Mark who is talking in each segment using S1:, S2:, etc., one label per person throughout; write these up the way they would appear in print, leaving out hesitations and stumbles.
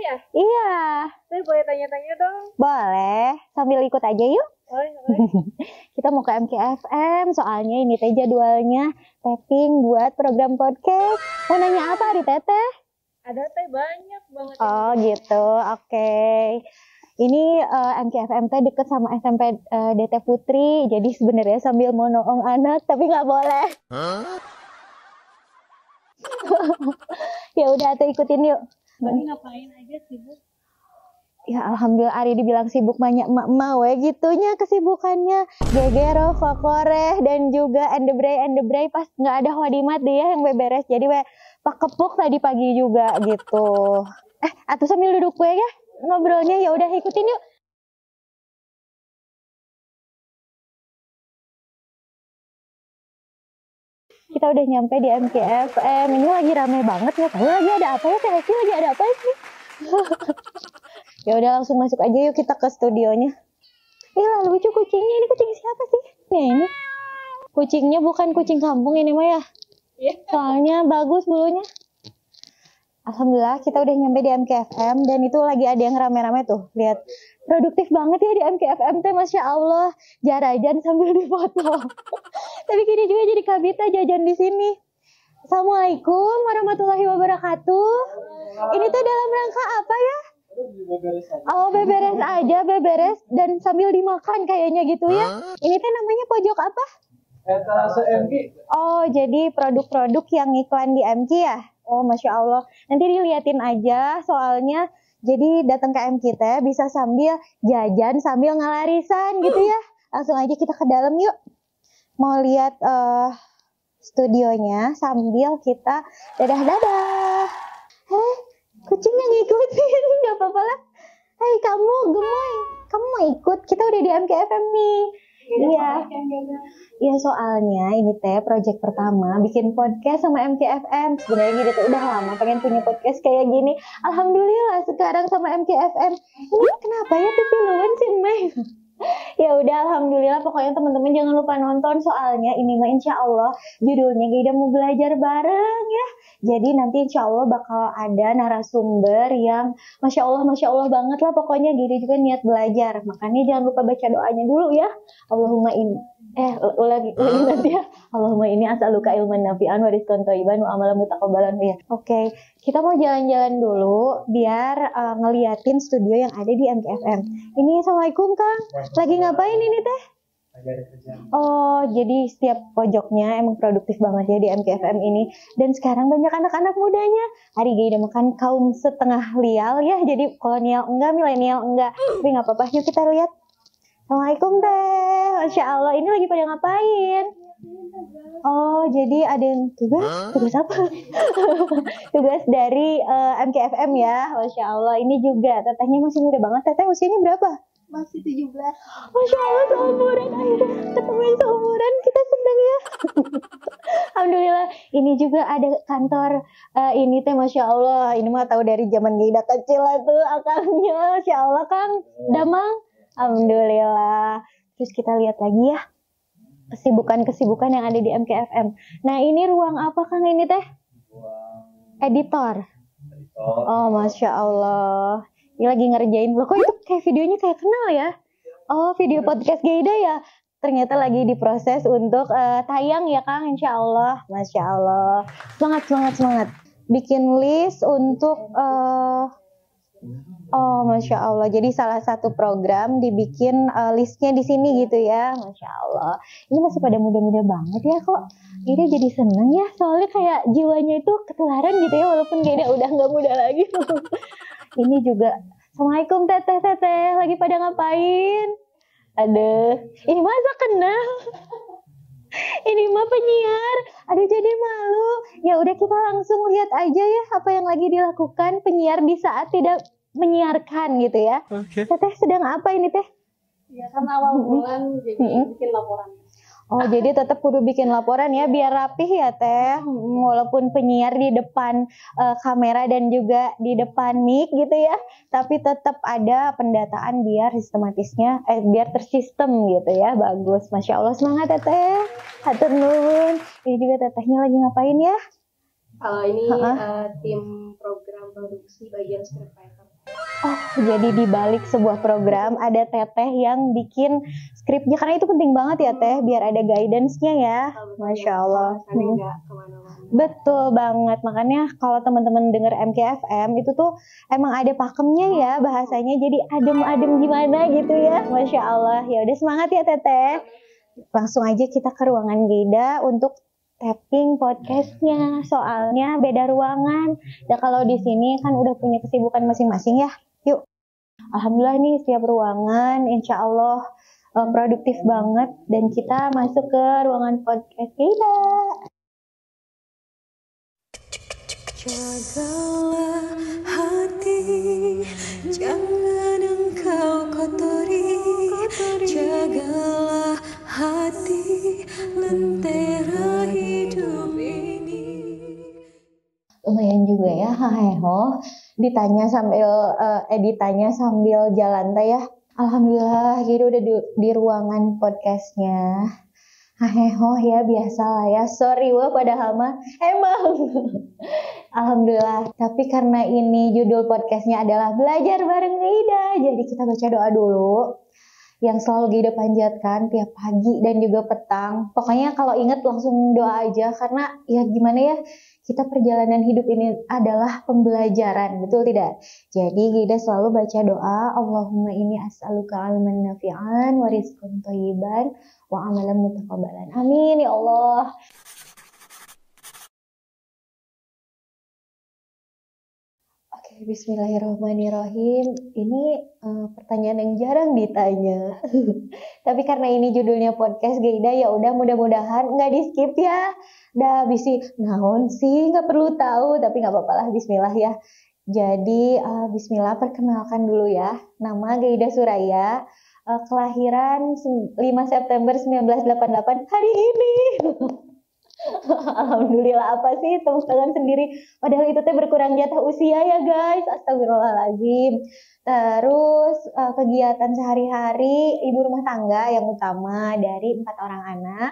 S1: ya?
S2: Iya.
S1: Saya boleh tanya-tanya dong?
S2: Boleh. Sambil ikut aja yuk.
S1: Boleh.
S2: Kita mau ke MKFM, soalnya ini teh jadwalnya tapping buat program podcast. Mau nanya apa Ari Teteh?
S1: Ada teh banyak banget.
S2: Oh gitu, oke. Ini MKFM teh deket sama SMP DT Putri, jadi sebenarnya sambil mau noong anak, tapi nggak boleh. Ya udah, tuh ikutin yuk.
S1: Tadi ngapain aja sih, Bu?
S2: Ya alhamdulillah Ari dibilang sibuk banyak emak-emak we gitunya kesibukannya. Gegero, kokoreh, dan juga endebray pas nggak ada Hodimat dia yang beberes. Jadi we pakepuk tadi pagi juga gitu. Atuh sambil duduk we ya ngobrolnya, ya udah ikutin yuk. Kita udah nyampe di MKFM. Ini lagi rame banget, nggak tahu lagi ada apa ya, Teh lagi ada apa sih? Ya udah langsung masuk aja yuk kita ke studionya. Lah lucu kucingnya, ini kucing siapa sih? Nih ini. Kucingnya bukan kucing kampung ini mah ya.
S1: Iya.
S2: Soalnya bagus bulunya. Alhamdulillah kita udah nyampe di MKFM dan itu lagi ada yang rame-rame tuh. Lihat. Produktif banget ya di MKFM teh, Masya Allah. Jarajan sambil difoto. Tapi kini juga jadi kabita jajan di sini. Assalamualaikum warahmatullahi wabarakatuh. Ini tuh dalam rangka apa ya? Oh, beberes aja, beberes dan sambil dimakan kayaknya gitu ya. Ini teh namanya pojok apa?
S3: Etalase MQ.
S2: Oh, jadi produk-produk yang iklan di MQ ya? Oh, Masya Allah. Nanti diliatin aja soalnya. Jadi datang ke MQ teh bisa sambil jajan, sambil ngalarisan gitu ya. Langsung aja kita ke dalam yuk. Mau lihat studionya sambil kita dadah-dadah. Kucingnya ngikutin, gak apa-apa lah. Hei kamu gemoy, kamu mau ikut? Kita udah di MKFM nih. Iya. Iya soalnya ini teh project pertama bikin podcast sama MKFM. Sebenarnya gitu tuh udah lama pengen punya podcast kayak gini. Alhamdulillah sekarang sama MKFM. Ini kenapa ya pipiluan sih Mei? Ya udah alhamdulillah, pokoknya teman-teman jangan lupa nonton soalnya ini mah insya Allah judulnya Gaida mau belajar bareng ya. Jadi nanti insya Allah bakal ada narasumber yang masya Allah banget lah, pokoknya Gaida juga niat belajar, makanya jangan lupa baca doanya dulu ya. Allahumma ini ulangi nanti ya. Allahumma ini as'aluka ilman nafi'an wa rizqan thayyiban wa amalan mutaqabbalan ya. Oke, kita mau jalan-jalan dulu biar ngeliatin studio yang ada di MKFM. Ini assalamualaikum Kang. Lagi ngapain ini teh? Oh, jadi setiap pojoknya emang produktif banget ya di MKFM ini. Dan sekarang banyak anak-anak mudanya. Hari Gaida makan kaum setengah lial ya. Jadi kolonial enggak, milenial enggak. Tapi nggak apa-apa, yuk kita lihat. Assalamualaikum teh. Masya Allah, ini lagi pada ngapain? Oh, jadi ada yang tugas apa? Tugas dari MKFM ya. Masya Allah, ini juga tetehnya masih muda banget. Teteh usianya berapa?
S1: Masih 17.
S2: Masya Allah, seumuran. Akhirnya ketemu yang seumuran, kita senang ya. Alhamdulillah. Ini juga ada kantor ini teh, Masya Allah. Ini mah tahu dari zaman Gaida kecil lah tuh akalnya. Masya Allah Kang, Damang. Alhamdulillah. Terus kita lihat lagi ya kesibukan yang ada di MKFM. Nah ini ruang apa Kang ini teh? Editor. Oh Masya Allah. Ini lagi ngerjain. Loh kok itu kayak videonya kayak kenal ya? Oh video podcast Gaida ya? Ternyata lagi diproses untuk tayang ya Kang, insya Allah. Masya Allah. Semangat. Bikin list untuk oh Masya Allah. Jadi salah satu program dibikin listnya di sini gitu ya. Masya Allah. Ini masih pada muda-muda banget ya kok. Gaida jadi seneng ya. Soalnya kayak jiwanya itu ketularan gitu ya. Walaupun Gaida udah gak muda lagi. Ini juga. Assalamualaikum teteh. Lagi pada ngapain? Aduh. Ini masa kenal? Ini mah penyiar. Aduh jadi malu. Ya udah kita langsung lihat aja ya apa yang lagi dilakukan penyiar di saat tidak menyiarkan gitu ya. Okay. Teteh sedang apa ini teh?
S1: Ya karena awal bulan jadi bikin laporan.
S2: Oh jadi tetap kudu bikin laporan ya biar rapih ya teh. Walaupun penyiar di depan kamera dan juga di depan mic gitu ya, tapi tetap ada pendataan biar sistematisnya biar tersistem gitu ya. Bagus, Masya Allah, semangat teteh. Hatur nuhun. Ini juga tetehnya lagi ngapain ya?
S1: Kalau ini tim program produksi bagian scriptwriter.
S2: Oh, jadi di balik sebuah program ada teteh yang bikin skripnya, karena itu penting banget ya teh, biar ada guidance-nya ya. Masya Allah.
S1: Nggak kemana-mana.
S2: Betul banget, makanya kalau teman-teman denger MKFM itu tuh emang ada pakemnya ya bahasanya, jadi adem-adem gimana gitu ya. Masya Allah. Ya udah, semangat ya teteh. Langsung aja kita ke ruangan Gida untuk tapping podcastnya, soalnya beda ruangan. Ya kalau di sini kan udah punya kesibukan masing-masing ya. Yuk. Alhamdulillah nih setiap ruangan insya Allah produktif banget, dan kita masuk ke ruangan podcast Gida.
S4: Jagalah hati, jangan engkau kotori. Jagalah hati, lentera hidup ini.
S2: Lumayan juga ya, haheho. Ditanya sambil jalan teh ya. Alhamdulillah, jadi udah di ruangan podcastnya. Haheho ya, biasa lah ya. Sorry wah, padahal mah emang. Alhamdulillah. Tapi karena ini judul podcastnya adalah belajar bareng Gida, jadi kita baca doa dulu yang selalu Gida panjatkan tiap pagi dan juga petang. Pokoknya kalau ingat langsung doa aja, karena ya gimana ya, kita perjalanan hidup ini adalah pembelajaran, betul tidak? Jadi Gida selalu baca doa, Allahumma inni as'aluka ilman nafi'an wa rizqan thayyiban wa amalan mutaqabbalan. Amin ya Allah. Oke, bismillahirrahmanirrahim. Ini pertanyaan yang jarang ditanya. Tapi karena ini judulnya podcast Gida, ya udah, mudah-mudahan nggak di skip ya. Dah bisi naon sih, nggak perlu tahu, tapi nggak apa-apa lah. Bismillah ya. Jadi bismillah, perkenalkan dulu ya. Nama Gida Suraya. Kelahiran 5 September 1988 hari ini. Alhamdulillah, apa sih, tepuk tangan sendiri. Padahal itu teh berkurang jatah usia ya guys. Astagfirullahaladzim. Terus kegiatan sehari-hari ibu rumah tangga yang utama dari 4 orang anak.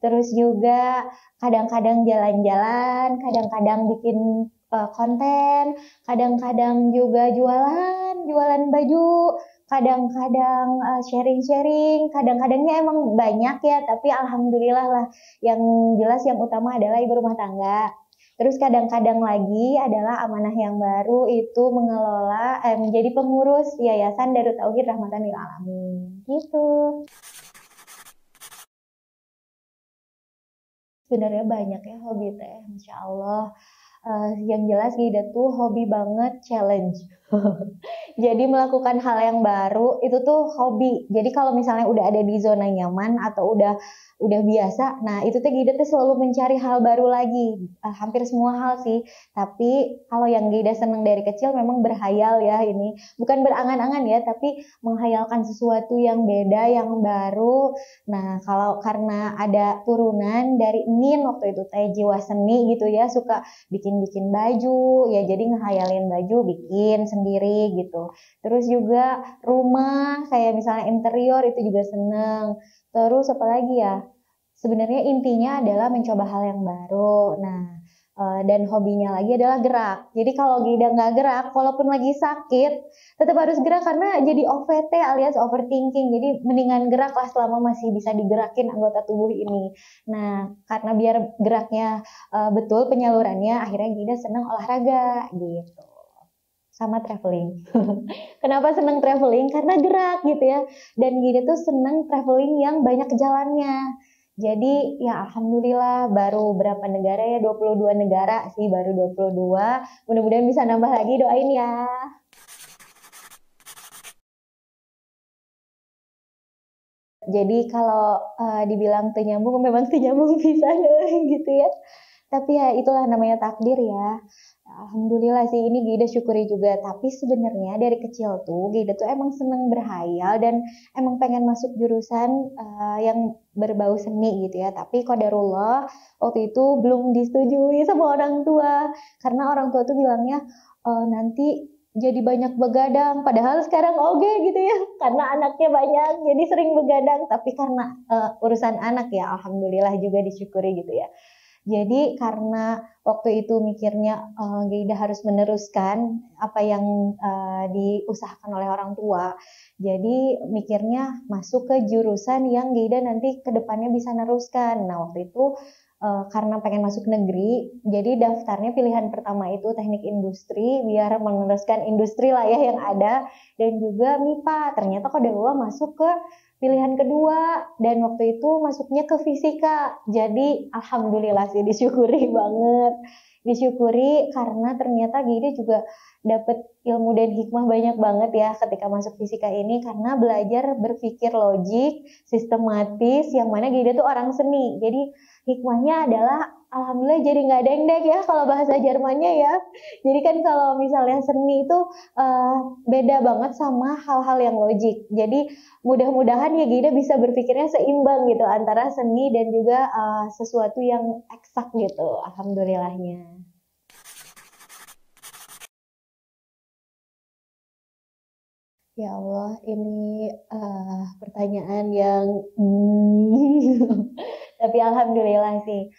S2: Terus juga kadang-kadang jalan-jalan, kadang-kadang bikin konten, kadang-kadang juga jualan baju, kadang-kadang sharing-sharing, kadang-kadangnya emang banyak ya, tapi alhamdulillah lah, yang jelas yang utama adalah ibu rumah tangga. Terus kadang-kadang lagi adalah amanah yang baru, itu mengelola menjadi pengurus Yayasan Darut Tauhid Rahmatan lil Alamin gitu. Sebenarnya banyak ya hobi teh, Masya Allah. Yang jelas Gida tuh hobi banget challenge. Jadi melakukan hal yang baru itu tuh hobi. Jadi kalau misalnya udah ada di zona nyaman atau udah biasa, nah itu tuh Gida tuh selalu mencari hal baru lagi. Hampir semua hal sih. Tapi kalau yang Gida seneng dari kecil memang berhayal ya ini. Bukan berangan-angan ya, tapi menghayalkan sesuatu yang beda, yang baru. Nah, kalau karena ada turunan dari Min waktu itu teh jiwa seni gitu ya, suka bikin baju, ya jadi ngehayalin baju, bikin sendiri gitu. Terus juga rumah, kayak misalnya interior itu juga seneng. Terus apa lagi ya? Sebenarnya intinya adalah mencoba hal yang baru. Nah, dan hobinya lagi adalah gerak. Jadi kalau Gida nggak gerak, walaupun lagi sakit, tetap harus gerak karena jadi OVT alias overthinking. Jadi mendingan gerak lah selama masih bisa digerakin anggota tubuh ini. Nah, karena biar geraknya betul penyalurannya, akhirnya Gida senang olahraga gitu. Sama traveling. Kenapa senang traveling? Karena gerak gitu ya. Dan Gida tuh senang traveling yang banyak jalannya. Jadi ya alhamdulillah baru berapa negara ya, 22 negara sih, baru 22. Mudah-mudahan bisa nambah lagi, doain ya. Jadi kalau dibilang tuh nyambung, memang tuh nyambung bisa gitu ya. Tapi ya itulah namanya takdir ya. Alhamdulillah sih, ini Gida syukuri juga. Tapi sebenarnya dari kecil tuh Gida tuh emang seneng berhayal dan emang pengen masuk jurusan yang berbau seni gitu ya. Tapi qadarullah waktu itu belum disetujui sama orang tua. Karena orang tua tuh bilangnya nanti jadi banyak begadang. Padahal sekarang oke gitu ya. Karena anaknya banyak jadi sering begadang. Tapi karena urusan anak ya, alhamdulillah juga disyukuri gitu ya. Jadi karena waktu itu mikirnya Gida harus meneruskan apa yang diusahakan oleh orang tua. Jadi mikirnya masuk ke jurusan yang Gida nanti ke depannya bisa neruskan. Nah waktu itu karena pengen masuk negeri, jadi daftarnya pilihan pertama itu teknik industri biar meneruskan industri lah ya yang ada, dan juga MIPA. Ternyata qadarullah masuk ke pilihan kedua dan waktu itu masuknya ke fisika. Jadi alhamdulillah sih, disyukuri banget. Disyukuri karena ternyata Gida juga dapat ilmu dan hikmah banyak banget ya ketika masuk fisika ini, karena belajar berpikir logik, sistematis, yang mana Gida tuh orang seni. Jadi hikmahnya adalah alhamdulillah jadi nggak dengdek ya kalau bahasa Jermannya ya. Jadi kan kalau misalnya seni itu beda banget sama hal-hal yang logik. Jadi mudah-mudahan ya Gida bisa berpikirnya seimbang gitu antara seni dan juga sesuatu yang eksak gitu. Alhamdulillahnya. Ya Allah, ini pertanyaan yang tapi alhamdulillah sih.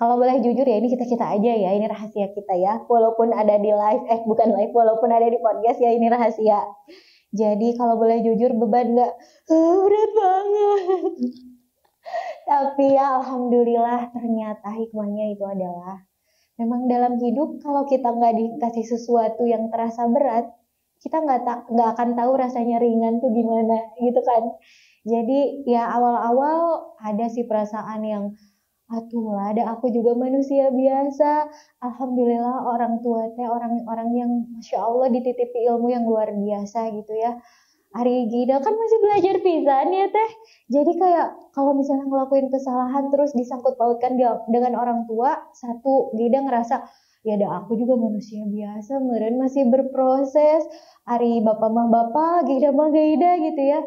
S2: Kalau boleh jujur ya, ini kita-kita aja ya, ini rahasia kita ya. Walaupun ada di live, bukan live, walaupun ada di podcast ya, ini rahasia. Jadi kalau boleh jujur, beban nggak berat banget. Tapi ya alhamdulillah ternyata hikmahnya itu adalah memang dalam hidup kalau kita nggak dikasih sesuatu yang terasa berat, kita nggak akan tahu rasanya ringan tuh gimana gitu kan. Jadi ya awal-awal ada sih perasaan yang aduh lah, ada aku juga manusia biasa. Alhamdulillah orang tua teh orang-orang yang masya Allah dititipi ilmu yang luar biasa gitu ya. Ari Gida kan masih belajar pisan ya teh. Jadi kayak kalau misalnya ngelakuin kesalahan terus disangkut pautkan dengan orang tua, satu Gida ngerasa ya ada aku juga manusia biasa, meren masih berproses. Ari bapak mah bapak, Gida mah Gida gitu ya.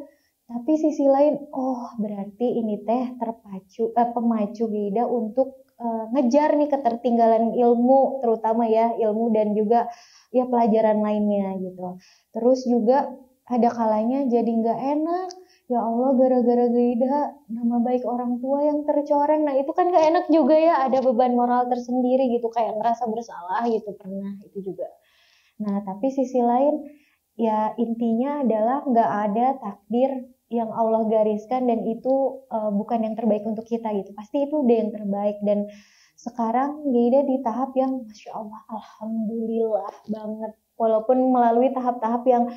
S2: Tapi sisi lain, oh berarti ini teh pemacu Gida untuk ngejar nih ketertinggalan ilmu, terutama ya ilmu dan juga ya pelajaran lainnya gitu. Terus juga ada kalanya jadi nggak enak, ya Allah gara-gara Gida nama baik orang tua yang tercoreng. Nah itu kan nggak enak juga ya, ada beban moral tersendiri gitu, kayak ngerasa bersalah gitu, pernah itu juga. Nah tapi sisi lain ya intinya adalah nggak ada takdir yang Allah gariskan dan itu bukan yang terbaik untuk kita gitu. Pasti itu udah yang terbaik, dan sekarang Gida di tahap yang masya Allah alhamdulillah banget. Walaupun melalui tahap-tahap yang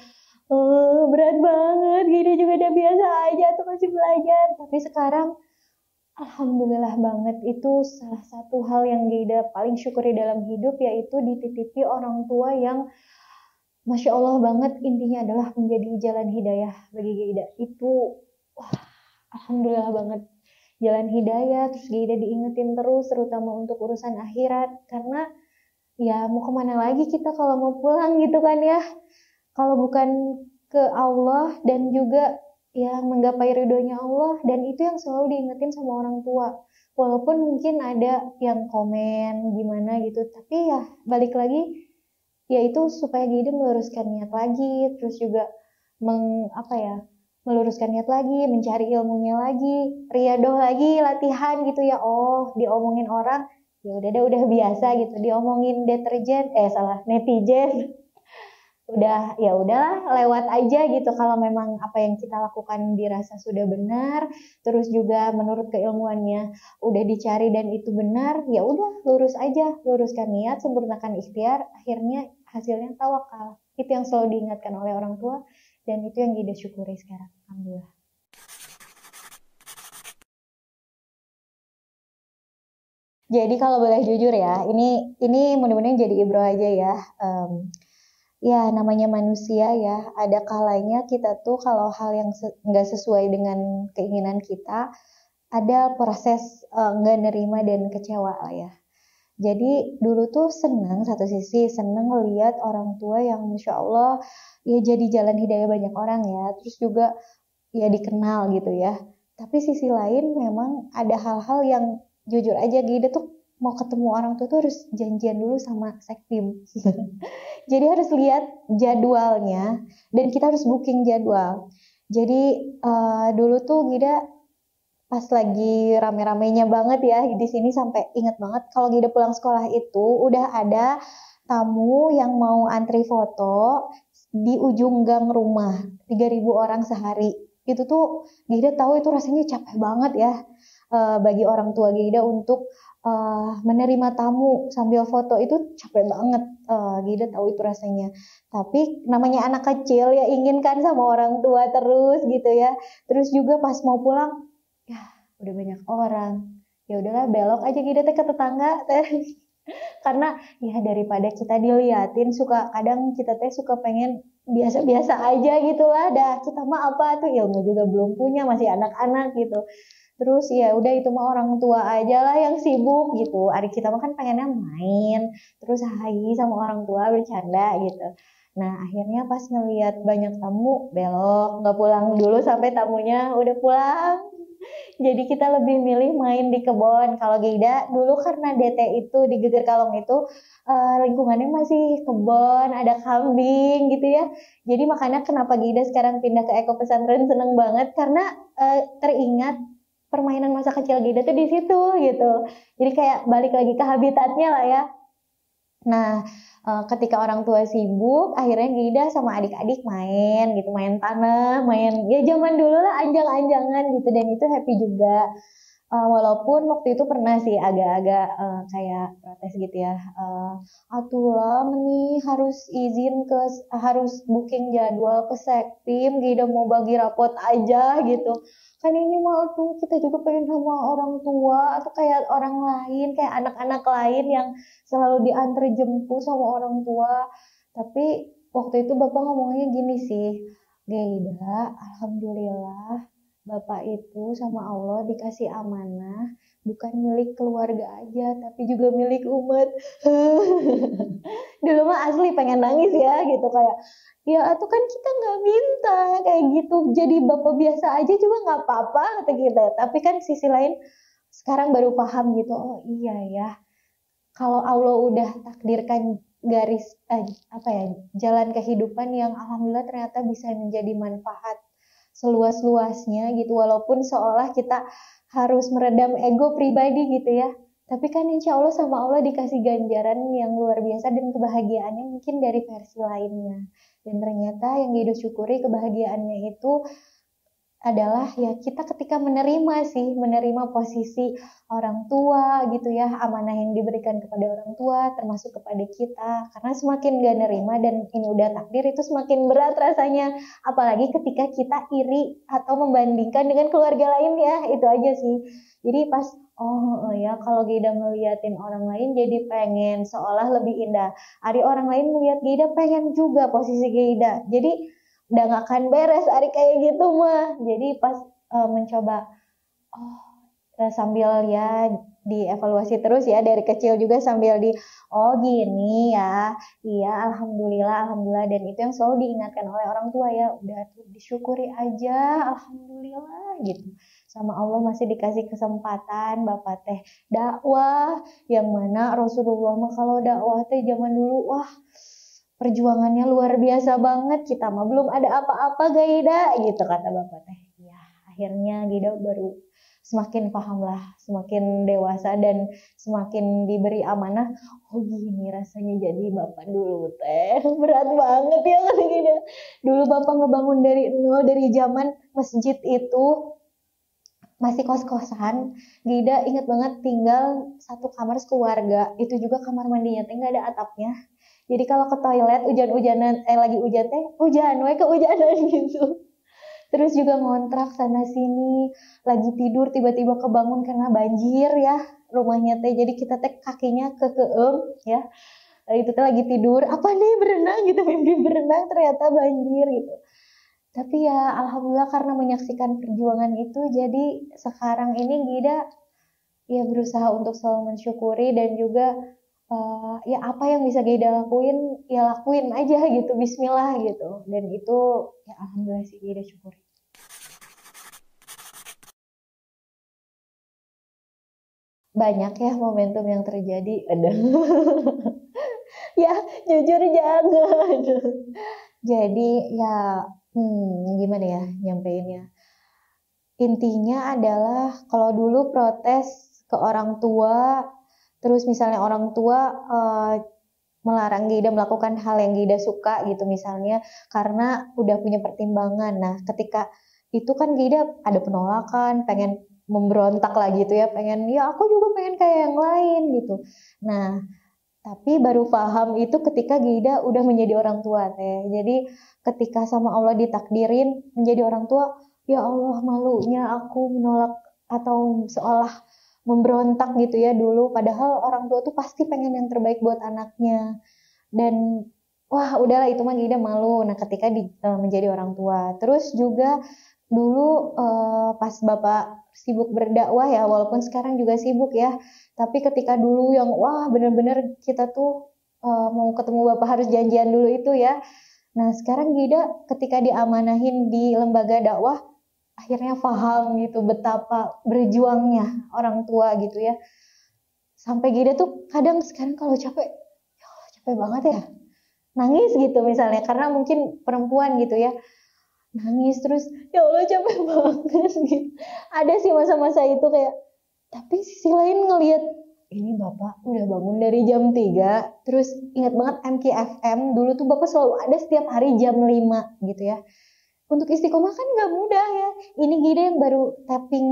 S2: berat banget, Gida juga udah biasa aja tuh masih belajar. Tapi sekarang alhamdulillah banget, itu salah satu hal yang Gida paling syukuri dalam hidup, yaitu dititipi orang tua yang masya Allah banget, intinya adalah menjadi jalan hidayah bagi Gida. Itu wah, alhamdulillah banget jalan hidayah. Terus Gida diingetin terus, terutama untuk urusan akhirat, karena ya mau kemana lagi kita kalau mau pulang gitu kan ya, kalau bukan ke Allah dan juga ya menggapai ridhonya Allah. Dan itu yang selalu diingetin sama orang tua, walaupun mungkin ada yang komen gimana gitu, tapi ya balik lagi yaitu supaya Gida meluruskan niat lagi, terus juga meluruskan niat lagi, mencari ilmunya lagi, riadoh lagi, latihan gitu ya. Oh diomongin orang ya udah biasa gitu, diomongin netizen udah ya udahlah, lewat aja gitu. Kalau memang apa yang kita lakukan dirasa sudah benar, terus juga menurut keilmuannya udah dicari dan itu benar, ya udah lurus aja, luruskan niat, sempurnakan ikhtiar, akhirnya hasilnya tawakal. Itu yang selalu diingatkan oleh orang tua, dan itu yang Gida syukuri sekarang. Alhamdulillah. Jadi kalau boleh jujur ya, ini mudah-mudahan jadi ibrah aja ya. Ya namanya manusia ya, ada kalanya kita tuh kalau hal yang nggak sesuai dengan keinginan kita, ada proses nggak nerima dan kecewa lah ya. Jadi dulu tuh senang, satu sisi senang ngeliat orang tua yang masya Allah ya jadi jalan hidayah banyak orang ya, terus juga ya dikenal gitu ya. Tapi sisi lain memang ada hal-hal yang jujur aja Gida tuh mau ketemu orang tua tuh harus janjian dulu sama sektim. Jadi harus lihat jadwalnya dan kita harus booking jadwal. Jadi dulu tuh Gida pas lagi rame-ramenya banget ya di sini, sampai inget banget kalau Gida pulang sekolah itu udah ada tamu yang mau antri foto di ujung gang rumah, 3.000 orang sehari. Itu tuh Gida tahu itu rasanya capek banget ya, bagi orang tua Gida untuk menerima tamu sambil foto itu capek banget. Gida tahu itu rasanya. Tapi namanya anak kecil ya, ingin kan sama orang tua terus gitu ya. Terus juga pas mau pulang, ya udah banyak orang. Ya udahlah belok aja Gida teh ke tetangga teh. Karena ya daripada kita diliatin, suka kadang kita teh suka pengen biasa-biasa aja gitu lah. Dah kita mah apa tuh, ilmu juga belum punya, masih anak-anak gitu. Terus ya udah itu mah orang tua aja lah yang sibuk gitu. Adik kita mah kan pengennya main, terus hai sama orang tua bercanda gitu. Nah akhirnya pas ngelihat banyak tamu belok, nggak pulang dulu sampai tamunya udah pulang. Jadi kita lebih milih main di kebun. Kalau Gida dulu karena DT itu di Geger Kalong itu lingkungannya masih kebun, ada kambing gitu ya. Jadi makanya kenapa Gida sekarang pindah ke Eko Pesantren seneng banget, karena teringat permainan masa kecil Gida tuh di situ gitu. Jadi kayak balik lagi ke habitatnya lah ya. Nah, ketika orang tua sibuk, akhirnya Gida sama adik-adik main gitu, main tanah, main ya zaman dulu lah anjang-anjangan gitu, dan itu happy juga. Walaupun waktu itu pernah sih agak-agak kayak protes gitu ya. Atulah nih harus izin ke, harus booking jadwal ke Sektim, Gida mau bagi rapot aja gitu. Kan ini mah tuh kita juga pengen sama orang tua atau kayak orang lain, kayak anak-anak lain yang selalu diantar jemput sama orang tua. Tapi waktu itu bapak ngomongnya gini sih, Gida, alhamdulillah bapak itu sama Allah dikasih amanah bukan milik keluarga aja, tapi juga milik umat. Dulu mah asli pengen nangis ya gitu, kayak ya atau kan kita nggak minta kayak gitu, jadi bapak biasa aja juga nggak apa-apa kata kita. Tapi kan sisi lain sekarang baru paham gitu, oh iya ya, kalau Allah udah takdirkan garis apa ya, jalan kehidupan yang alhamdulillah ternyata bisa menjadi manfaat seluas-luasnya gitu, walaupun seolah kita harus meredam ego pribadi gitu ya, tapi kan insya Allah sama Allah dikasih ganjaran yang luar biasa dan kebahagiaannya mungkin dari versi lainnya. Dan ternyata yang Gido syukuri kebahagiaannya itu adalah ya kita ketika menerima posisi orang tua gitu ya, amanah yang diberikan kepada orang tua termasuk kepada kita. Karena semakin gak nerima dan ini udah takdir, itu semakin berat rasanya, apalagi ketika kita iri atau membandingkan dengan keluarga lain ya, itu aja sih. Jadi pas oh ya kalau Gida ngeliatin orang lain jadi pengen seolah lebih indah, hari orang lain ngeliat Gida pengen juga posisi Gida, jadi udah gak akan beres hari kayak gitu mah. Jadi pas mencoba sambil ya dievaluasi terus ya dari kecil juga, sambil oh gini ya, iya alhamdulillah, dan itu yang selalu diingatkan oleh orang tua ya, udah disyukuri aja alhamdulillah gitu, sama Allah masih dikasih kesempatan bapak teh dakwah, yang mana Rasulullah mah kalau dakwah teh zaman dulu wah perjuangannya luar biasa banget, kita mah belum ada apa-apa Gida gitu kata bapak teh. Ya akhirnya Gida baru semakin paham lah, semakin dewasa dan semakin diberi amanah. Oh gini rasanya jadi bapak dulu teh, berat banget ya kata Gida. Dulu bapak ngebangun dari nol, dari zaman masjid itu masih kos-kosan. Gida inget banget tinggal satu kamar sekeluarga, itu juga kamar mandinya teh nggak ada atapnya. Jadi kalau ke toilet hujan-hujanan, lagi hujan teh, hujan, kehujanan gitu. Terus juga ngontrak sana sini, lagi tidur tiba-tiba kebangun karena banjir ya rumahnya teh. Jadi kita teh kakinya kekeem ya. Itu teh lagi tidur, apa nih berenang gitu, mimpi berenang ternyata banjir gitu. Tapi ya alhamdulillah karena menyaksikan perjuangan itu, jadi sekarang ini Gida ya berusaha untuk selalu mensyukuri dan juga ya apa yang bisa Gida lakuin ya lakuin aja gitu, bismillah gitu, dan itu ya alhamdulillah sih Gida syukuri. Banyak ya momentum yang terjadi, ada ya jujur jangan. Jadi ya gimana ya nyampeinnya, intinya adalah kalau dulu protes ke orang tua, terus misalnya orang tua melarang Gida melakukan hal yang Gida suka gitu misalnya karena udah punya pertimbangan. Nah, ketika itu kan Gida ada penolakan, pengen memberontak lah gitu ya, pengen ya aku juga pengen kayak yang lain gitu. Nah, tapi baru paham itu ketika Gida udah menjadi orang tua teh. Jadi ketika sama Allah ditakdirin menjadi orang tua, ya Allah malunya aku menolak atau seolah memberontak gitu ya dulu. Padahal orang tua tuh pasti pengen yang terbaik buat anaknya. Dan wah udahlah itu mah Gida malu. Nah ketika menjadi orang tua. Terus juga dulu pas Bapak sibuk berdakwah ya, walaupun sekarang juga sibuk ya. Tapi ketika dulu yang wah bener-bener kita tuh mau ketemu Bapak harus janjian dulu itu ya. Nah sekarang Gida ketika diamanahin di lembaga dakwah akhirnya paham gitu betapa berjuangnya orang tua gitu ya. Sampai Gida tuh kadang sekarang kalau capek, ya Allah capek banget ya. Nangis gitu misalnya karena mungkin perempuan gitu ya. Nangis terus ya Allah capek banget gitu. Ada sih masa-masa itu kayak tapi sisi lain ngelihat ini Bapak udah bangun dari jam 3, terus ingat banget MKFM dulu tuh Bapak selalu ada setiap hari jam 5 gitu ya. Untuk istiqomah kan nggak mudah ya. Ini Gida yang baru tapping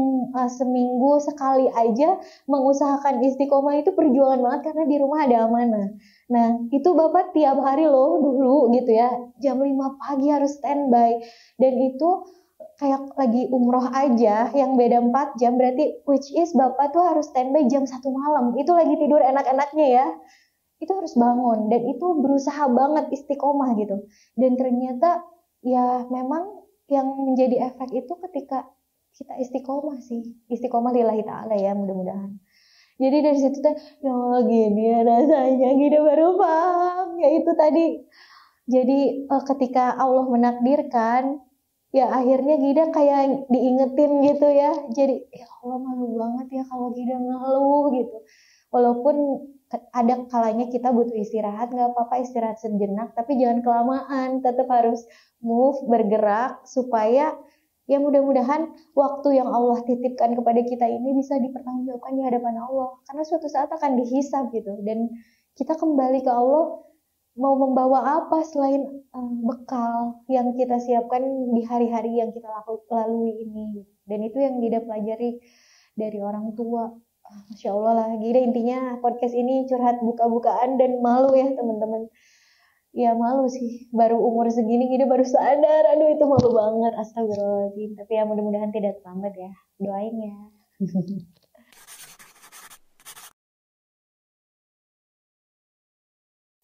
S2: seminggu sekali aja mengusahakan istiqomah itu perjuangan banget karena di rumah ada amanah. Nah itu Bapak tiap hari loh dulu gitu ya. Jam 5 pagi harus standby. Dan itu kayak lagi umroh aja yang beda 4 jam berarti which is Bapak tuh harus standby jam 1 malam. Itu lagi tidur enak-enaknya ya. Itu harus bangun dan itu berusaha banget istiqomah gitu. Dan ternyata ya memang yang menjadi efek itu ketika kita istiqomah sih. Istiqomah lillahi ta'ala ya mudah-mudahan. Jadi dari situ teh ya Allah gini ya rasanya Gida baru paham. Ya itu tadi. Jadi ketika Allah menakdirkan ya akhirnya Gida kayak diingetin gitu ya. Jadi ya Allah malu banget ya kalau Gida ngeluh gitu. Walaupun ada kalanya kita butuh istirahat, nggak apa-apa istirahat sejenak, tapi jangan kelamaan, tetap harus move, bergerak, supaya ya mudah-mudahan waktu yang Allah titipkan kepada kita ini bisa dipertanggungjawabkan di hadapan Allah, karena suatu saat akan dihisab gitu, dan kita kembali ke Allah mau membawa apa selain bekal yang kita siapkan di hari-hari yang kita lalui ini, dan itu yang Gida pelajari dari orang tua. Masya Allah lah, Gida intinya podcast ini curhat buka-bukaan dan malu ya teman-teman. Ya malu sih, baru umur segini Gida baru sadar, aduh itu malu banget, astagfirullahaladzim. Tapi ya mudah-mudahan tidak terlambat ya, doain ya.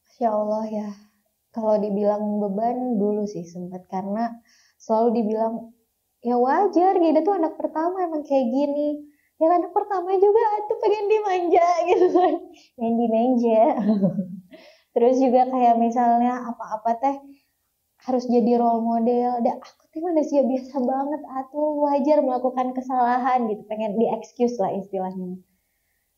S2: Masya Allah ya, kalau dibilang beban dulu sih sempat karena selalu dibilang ya wajar, Gida tuh anak pertama emang kayak gini. Yang anak pertama juga tuh pengen dimanja gitu kan, pengen dimanja. Terus juga kayak misalnya apa-apa teh harus jadi role model. Dan aku tuh manusia biasa banget, atuh wajar melakukan kesalahan gitu, pengen di excuse lah istilahnya.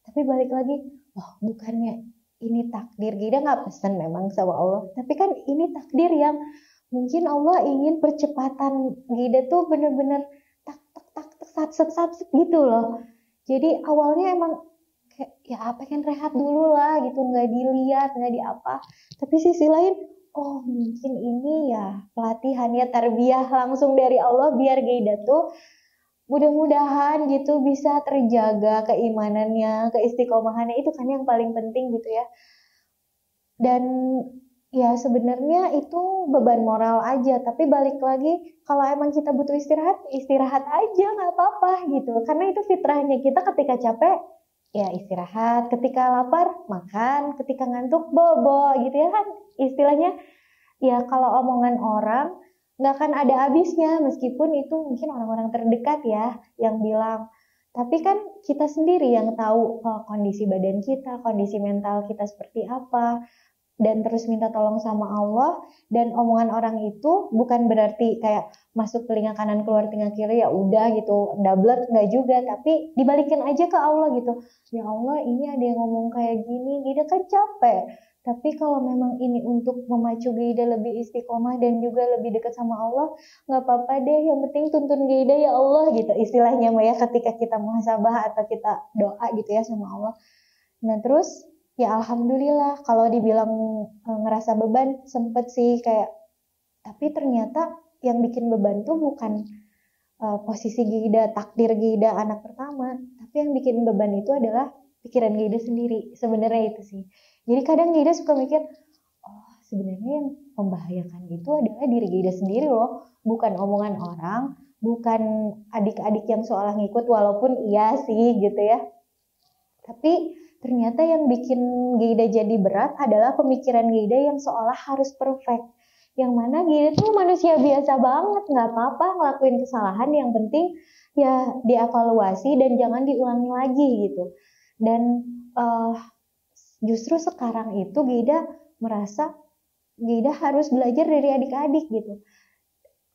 S2: Tapi balik lagi, oh bukannya ini takdir, Gida nggak pesen memang sama Allah. Tapi kan ini takdir yang mungkin Allah ingin percepatan Gida tuh bener-bener tak tak tak tak sat gitu loh. Jadi awalnya emang kayak ya pengen rehat dulu lah gitu, nggak dilihat, nggak di apa. Tapi sisi lain, oh mungkin ini ya pelatihan ya tarbiyah langsung dari Allah biar Gida tuh mudah-mudahan gitu bisa terjaga keimanannya, keistiqomahannya itu kan yang paling penting gitu ya. Dan ya sebenarnya itu beban moral aja, tapi balik lagi kalau emang kita butuh istirahat, istirahat aja nggak apa-apa gitu. Karena itu fitrahnya kita, ketika capek ya istirahat, ketika lapar makan, ketika ngantuk bobo gitu ya kan istilahnya. Ya kalau omongan orang nggak akan ada habisnya, meskipun itu mungkin orang-orang terdekat ya yang bilang. Tapi kan kita sendiri yang tahu kondisi badan kita, kondisi mental kita seperti apa, dan terus minta tolong sama Allah. Dan omongan orang itu bukan berarti kayak masuk telinga kanan keluar telinga kiri ya udah gitu double, nggak juga, tapi dibalikin aja ke Allah gitu. Ya Allah ini ada yang ngomong kayak gini, Gida kan capek, Tapi kalau memang ini untuk memacu Gida lebih istiqomah dan juga lebih dekat sama Allah, nggak apa-apa deh, yang penting tuntun Gida ya Allah gitu istilahnya mah ya, ketika kita muhasabah atau kita doa gitu ya sama Allah. Nah terus ya alhamdulillah, kalau dibilang ngerasa beban sempet sih kayak, tapi ternyata yang bikin beban tuh bukan posisi Gida, takdir Gida anak pertama, tapi yang bikin beban itu adalah pikiran Gida sendiri. Sebenarnya itu sih. Jadi kadang Gida suka mikir, oh sebenarnya yang membahayakan itu adalah diri Gida sendiri loh, bukan omongan orang, bukan adik-adik yang seolah ngikut, walaupun iya sih gitu ya. Tapi ternyata yang bikin Gida jadi berat adalah pemikiran Gida yang seolah harus perfect. Yang mana Gida tuh manusia biasa banget, nggak apa-apa ngelakuin kesalahan, yang penting ya dievaluasi dan jangan diulangi lagi gitu. Dan justru sekarang itu Gida merasa Gida harus belajar dari adik-adik gitu.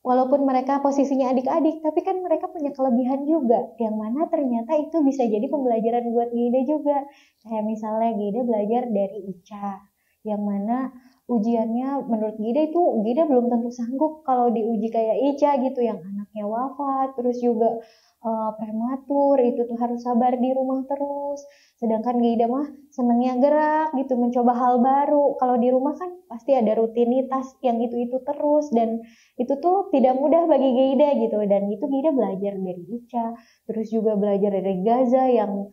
S2: Walaupun mereka posisinya adik-adik, tapi kan mereka punya kelebihan juga, yang mana ternyata itu bisa jadi pembelajaran buat Gida juga. Kayak misalnya Gida belajar dari Ica, yang mana ujiannya menurut Gida itu Gida belum tentu sanggup kalau diuji kayak Ica gitu, yang anaknya wafat, terus juga prematur, itu tuh harus sabar di rumah terus. Sedangkan Gida mah senengnya gerak gitu, mencoba hal baru. Kalau di rumah kan pasti ada rutinitas yang itu terus, dan itu tuh tidak mudah bagi Gida gitu. Dan itu Gida belajar dari Ica, terus juga belajar dari Gaza yang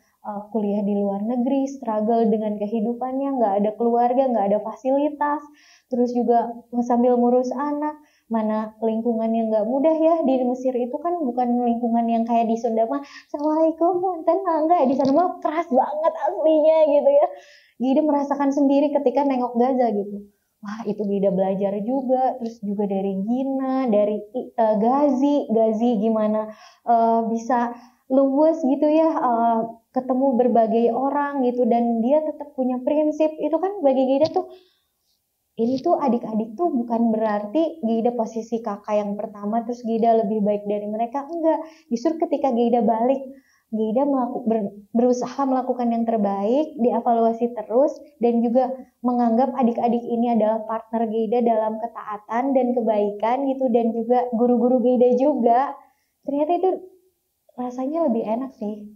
S2: kuliah di luar negeri, struggle dengan kehidupannya, nggak ada keluarga, nggak ada fasilitas, terus juga sambil ngurus anak, mana lingkungan yang nggak mudah ya. Di Mesir itu kan bukan lingkungan yang kayak di Sunda mah, Assalamualaikum, punten, enggak, di sana mah keras banget aslinya gitu ya. Gida merasakan sendiri ketika nengok Gaza gitu. Wah itu Gida belajar juga, terus juga dari Gina, dari Gazi gimana bisa luwes gitu ya, ketemu berbagai orang gitu, dan dia tetap punya prinsip. Itu kan bagi Gida tuh, ini tuh adik-adik tuh bukan berarti Gida posisi kakak yang pertama terus Gida lebih baik dari mereka, enggak. Justru ketika Gida balik, Gida berusaha melakukan yang terbaik, dievaluasi terus, dan juga menganggap adik-adik ini adalah partner Gida dalam ketaatan dan kebaikan gitu, dan juga guru-guru Gida juga. Ternyata itu rasanya lebih enak sih,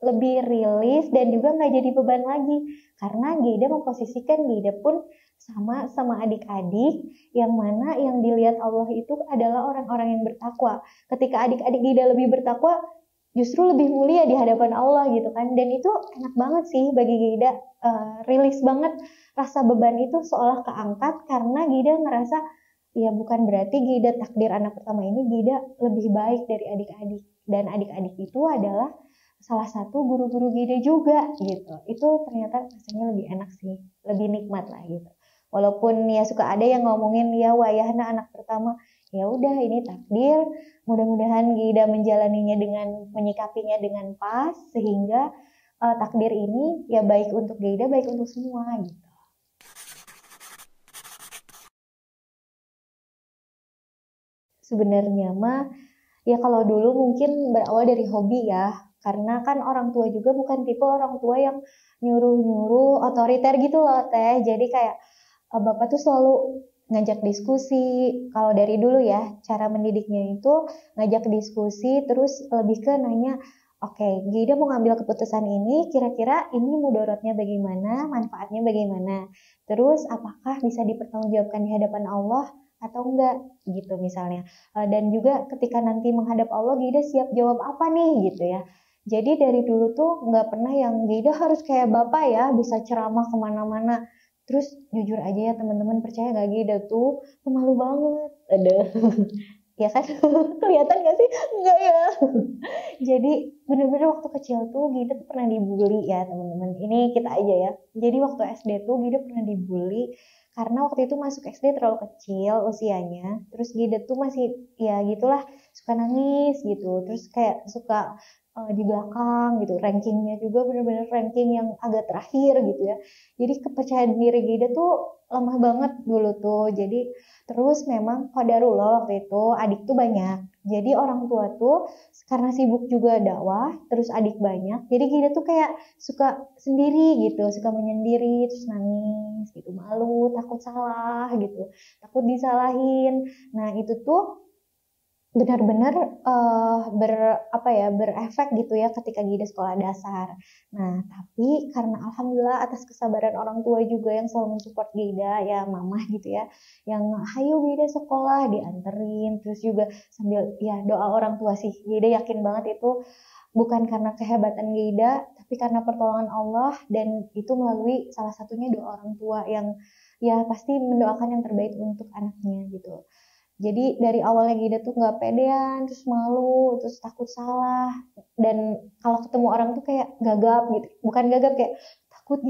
S2: lebih rilis, dan juga nggak jadi beban lagi, karena Gida memposisikan Gida pun sama adik-adik, yang mana yang dilihat Allah itu adalah orang-orang yang bertakwa. Ketika adik-adik Gida lebih bertakwa, justru lebih mulia di hadapan Allah gitu kan. Dan itu enak banget sih bagi Gida, rilis banget rasa beban itu seolah keangkat, karena Gida ngerasa ya bukan berarti Gida takdir anak pertama ini Gida lebih baik dari adik-adik, dan adik-adik itu adalah salah satu guru-guru Gida juga gitu. Itu ternyata rasanya lebih enak sih, lebih nikmat lah gitu. Walaupun ya suka ada yang ngomongin ya wayahna anak pertama, ya udah ini takdir. Mudah-mudahan Gida menjalaninya dengan, menyikapinya dengan pas, sehingga takdir ini ya baik untuk Gida, baik untuk semua gitu. Sebenarnya mah ya kalau dulu mungkin berawal dari hobi ya, karena kan orang tua juga bukan tipe orang tua yang nyuruh-nyuruh otoriter gitu loh teh. Jadi kayak Bapak tuh selalu ngajak diskusi. Kalau dari dulu ya, cara mendidiknya itu ngajak diskusi, terus lebih ke nanya, oke, Gida mau ngambil keputusan ini, kira-kira ini mudorotnya bagaimana, manfaatnya bagaimana, terus apakah bisa dipertanggungjawabkan di hadapan Allah atau enggak, gitu misalnya. Dan juga ketika nanti menghadap Allah, Gida siap jawab apa nih, gitu ya. Jadi dari dulu tuh nggak pernah yang Gida harus kayak Bapak ya, bisa ceramah kemana-mana. Terus jujur aja ya teman-teman, percaya gak Gida tuh pemalu banget. Aduh. Ya kan? Kelihatan gak sih? Enggak ya. Jadi bener-bener waktu kecil tuh Gida tuh pernah dibully ya teman-teman. Ini kita aja ya. Jadi waktu SD tuh Gida pernah dibully karena waktu itu masuk SD terlalu kecil usianya. Terus Gida tuh masih ya gitulah, suka nangis gitu. Terus kayak suka di belakang gitu, rankingnya juga bener-bener ranking yang agak terakhir gitu ya. Jadi kepercayaan diri Gida tuh lemah banget dulu tuh. Jadi terus memang qadarullah waktu itu adik tuh banyak. Jadi orang tua tuh karena sibuk juga dakwah, terus adik banyak. Jadi Gida tuh kayak suka sendiri gitu, suka menyendiri, terus nangis gitu, malu, takut salah gitu, takut disalahin. Nah itu tuh benar-benar berefek gitu ya ketika Gida sekolah dasar. Nah, tapi karena alhamdulillah atas kesabaran orang tua juga yang selalu mensupport Gida ya, mama gitu ya, yang hayu Gida sekolah dianterin, terus juga sambil ya doa orang tua sih. Gida yakin banget itu bukan karena kehebatan Gida, tapi karena pertolongan Allah, dan itu melalui salah satunya doa orang tua yang ya pasti mendoakan yang terbaik untuk anaknya gitu. Jadi dari awalnya Gida tuh nggak pedean, terus malu, terus takut salah, dan kalau ketemu orang tuh kayak gagap gitu, bukan gagap kayak takut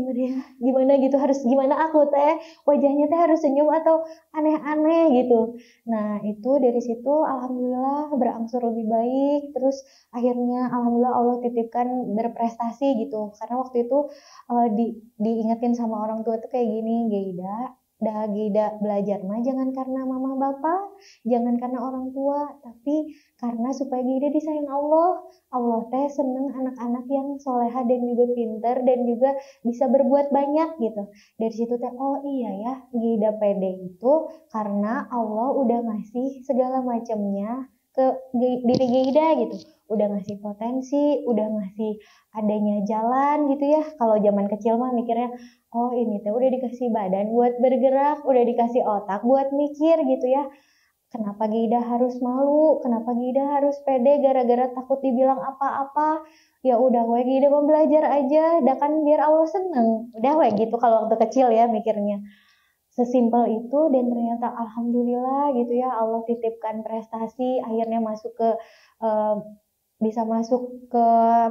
S2: gimana gitu, harus gimana aku teh, wajahnya teh harus senyum atau aneh-aneh gitu. Nah itu dari situ alhamdulillah berangsur lebih baik, terus akhirnya alhamdulillah Allah titipkan berprestasi gitu, karena waktu itu diingetin sama orang tua tuh kayak gini, Gida belajar mah jangan karena mama bapak, jangan karena orang tua, tapi karena supaya Gida disayang Allah. Allah teh seneng anak-anak yang soleha dan juga pinter dan juga bisa berbuat banyak gitu. Dari situ teh oh iya ya, Gida pede itu karena Allah udah ngasih segala macamnya ke diri Gida gitu. Udah ngasih potensi, udah ngasih adanya jalan gitu ya. Kalau zaman kecil mah mikirnya oh ini teh udah dikasih badan buat bergerak, udah dikasih otak buat mikir gitu ya. Kenapa Gida harus malu? Kenapa Gida harus pede gara-gara takut dibilang apa-apa? Ya udah we Gida mau belajar aja, dah kan biar Allah seneng. Udah we gitu kalau waktu kecil ya mikirnya. Sesimpel itu, dan ternyata alhamdulillah gitu ya Allah titipkan prestasi, akhirnya masuk ke eh, bisa masuk ke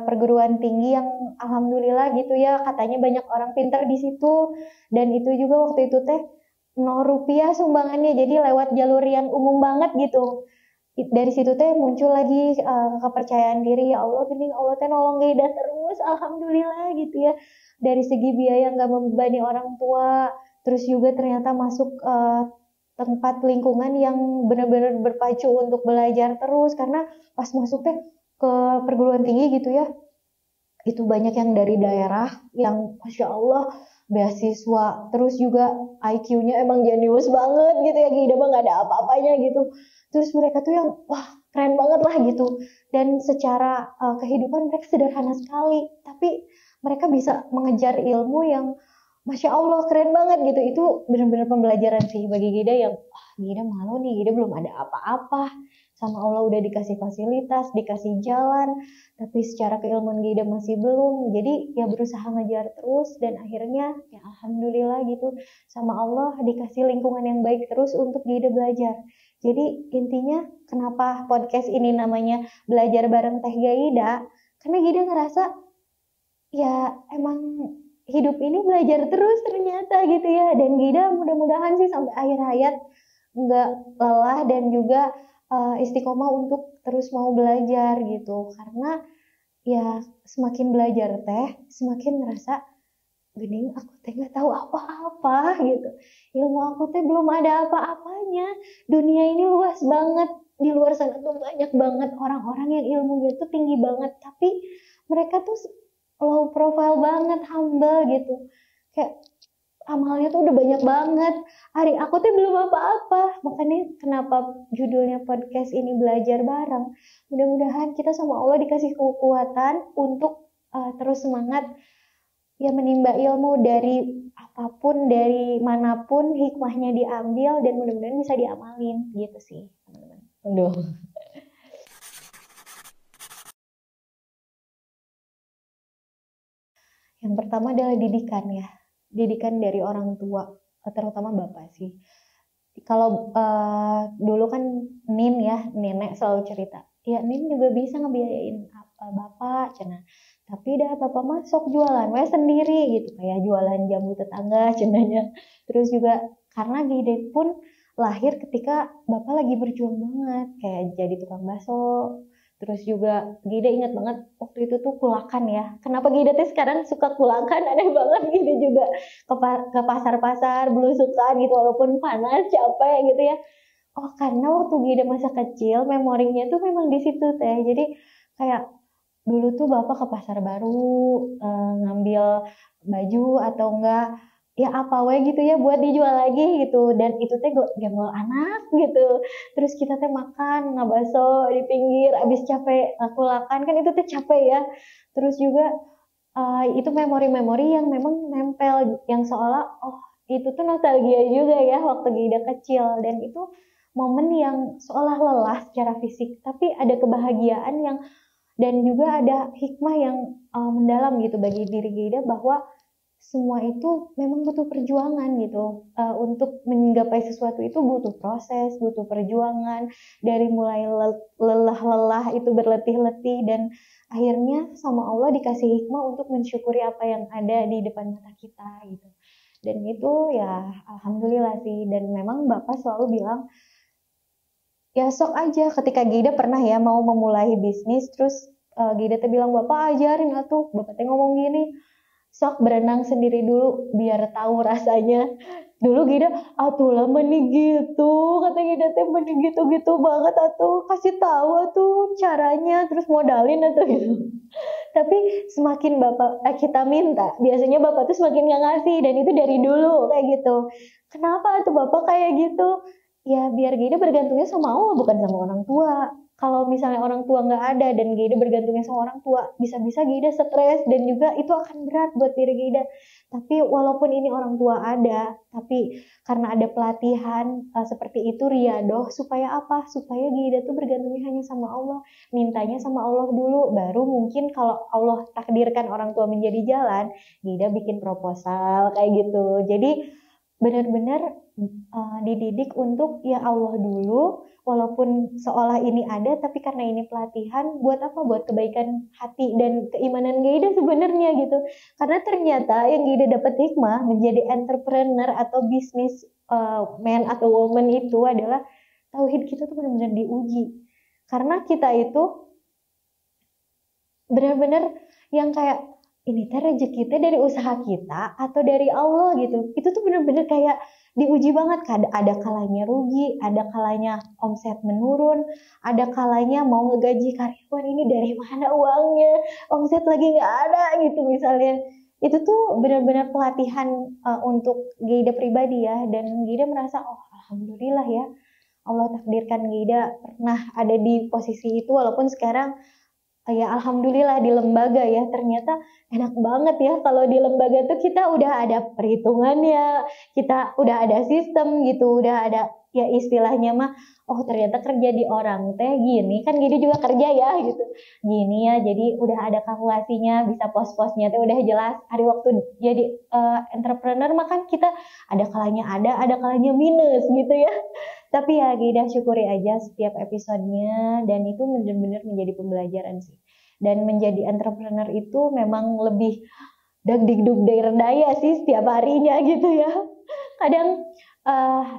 S2: perguruan tinggi yang alhamdulillah gitu ya, katanya banyak orang pintar di situ, dan itu juga waktu itu teh 0 rupiah sumbangannya, jadi lewat jalur yang umum banget gitu. Dari situ teh muncul lagi kepercayaan diri, ya Allah gini, Allah teh nolong Gida terus alhamdulillah gitu ya, dari segi biaya nggak membebani orang tua, terus juga ternyata masuk tempat lingkungan yang benar-benar berpacu untuk belajar terus, karena pas masuk teh ke perguruan tinggi gitu ya, itu banyak yang dari daerah yang Masya Allah beasiswa, terus juga IQ-nya emang jenius banget gitu ya, Gida mah gak ada apa-apanya gitu, terus mereka tuh yang wah keren banget lah gitu, dan secara kehidupan mereka sederhana sekali, tapi mereka bisa mengejar ilmu yang Masya Allah keren banget gitu. Itu benar-benar pembelajaran sih bagi Gida yang wah Gida malu nih, Gida belum ada apa-apa, sama Allah udah dikasih fasilitas, dikasih jalan, tapi secara keilmuan Gida masih belum. Jadi ya berusaha ngejar terus, dan akhirnya ya alhamdulillah gitu, sama Allah dikasih lingkungan yang baik terus untuk Gida belajar. Jadi intinya kenapa podcast ini namanya Belajar Bareng Teh Gaida, karena Gida ngerasa ya emang hidup ini belajar terus ternyata gitu ya, dan Gida mudah-mudahan sih sampai akhir hayat nggak lelah dan juga istiqomah untuk terus mau belajar gitu, karena ya semakin belajar teh semakin ngerasa gening aku teh nggak tahu apa-apa gitu, ilmu aku teh belum ada apa-apanya, dunia ini luas banget, di luar sana tuh banyak banget orang-orang yang ilmunya tuh tinggi banget, tapi mereka tuh low profile banget, humble gitu, kayak amalnya tuh udah banyak banget, hari aku tuh belum apa-apa. Makanya kenapa judulnya podcast ini Belajar Bareng, mudah-mudahan kita sama Allah dikasih kekuatan untuk terus semangat ya menimba ilmu dari apapun, dari manapun hikmahnya diambil, dan mudah-mudahan bisa diamalin gitu sih teman-teman. Aduh. Yang pertama adalah didikan ya, didikan dari orang tua, terutama bapak sih. Kalau dulu kan Nin ya, nenek selalu cerita, ya Nin juga bisa ngebiayain apa bapak, cina. Tapi dah bapak masuk jualan, we sendiri gitu, kayak jualan jamu tetangga, cenanya. Terus juga karena Gide pun lahir ketika bapak lagi berjuang banget, kayak jadi tukang bakso, Terus juga Gida ingat banget waktu itu tuh kulakan ya. Kenapa Gida tuh sekarang suka kulakan? Aneh banget. Gida juga ke pasar-pasar belusukan gitu walaupun panas, capek gitu ya. Oh karena waktu Gida masa kecil memorinya tuh memang di situ teh. Jadi kayak dulu tuh bapak ke pasar baru ngambil baju atau enggak ya apa we gitu ya buat dijual lagi gitu, dan itu teh gembol anak gitu. Terus kita teh makan ngabaso di pinggir abis capek kulakan kan itu teh capek ya. Terus juga itu memori-memori yang memang nempel yang seolah oh itu tuh nostalgia juga ya waktu Gida kecil, dan itu momen yang seolah lelah secara fisik tapi ada kebahagiaan yang dan juga ada hikmah yang mendalam gitu bagi diri Gida bahwa semua itu memang butuh perjuangan gitu. Untuk menggapai sesuatu itu butuh proses, butuh perjuangan dari mulai lelah-lelah itu berletih-letih dan akhirnya sama Allah dikasih hikmah untuk mensyukuri apa yang ada di depan mata kita gitu. Dan itu ya alhamdulillah sih, dan memang Bapak selalu bilang ya sok aja. Ketika Gida pernah ya mau memulai bisnis terus Gida teh bilang bapak ajarin atuh, bapak teh ngomong gini, sok berenang sendiri dulu biar tahu rasanya. Dulu Gida atuh lah mending gitu, kata Gida teh mending gitu-gitu banget atuh, kasih tahu atuh caranya terus modalin atuh gitu. Tapi semakin bapak kita minta, biasanya bapak tuh semakin nggak ngasih, dan itu dari dulu kayak gitu. Kenapa tuh bapak kayak gitu? Ya biar Gida bergantungnya sama Allah bukan sama orang tua. Kalau misalnya orang tua nggak ada dan Gida bergantungnya sama orang tua, bisa-bisa Gida stres dan juga itu akan berat buat diri Gida. Tapi walaupun ini orang tua ada, tapi karena ada pelatihan seperti itu riadoh, supaya apa? Supaya Gida tuh bergantungnya hanya sama Allah, mintanya sama Allah dulu, baru mungkin kalau Allah takdirkan orang tua menjadi jalan, Gida bikin proposal kayak gitu. Jadi benar-benar dididik untuk ya Allah dulu, walaupun seolah ini ada tapi karena ini pelatihan buat apa, buat kebaikan hati dan keimanan Gida sebenarnya gitu. Karena ternyata yang Gida dapat hikmah menjadi entrepreneur atau bisnis man atau woman itu adalah tauhid kita tuh benar-benar diuji, karena kita itu benar-benar yang kayak ini teh rezeki teh dari usaha kita atau dari Allah gitu. Itu tuh bener-bener kayak diuji banget. Ada kalanya rugi, ada kalanya omset menurun, ada kalanya mau ngegaji karyawan, ini dari mana uangnya, omset lagi nggak ada gitu misalnya. Itu tuh benar-benar pelatihan untuk Gida pribadi ya, dan Gida merasa oh alhamdulillah ya Allah takdirkan Gida pernah ada di posisi itu, walaupun sekarang ya alhamdulillah di lembaga ya, ternyata enak banget ya kalau di lembaga tuh kita udah ada perhitungannya, kita udah ada sistem gitu, udah ada ya istilahnya mah oh ternyata kerja di orang teh gini kan, gini juga kerja ya gitu, gini ya, jadi udah ada kalkulasinya, bisa pos-posnya tuh udah jelas. Hari waktu jadi entrepreneur mah kan kita ada kalanya minus gitu ya. Tapi ya Gida syukuri aja setiap episodenya, dan itu benar-benar menjadi pembelajaran sih. Dan menjadi entrepreneur itu memang lebih dagdikduk daya sih setiap harinya gitu ya. Kadang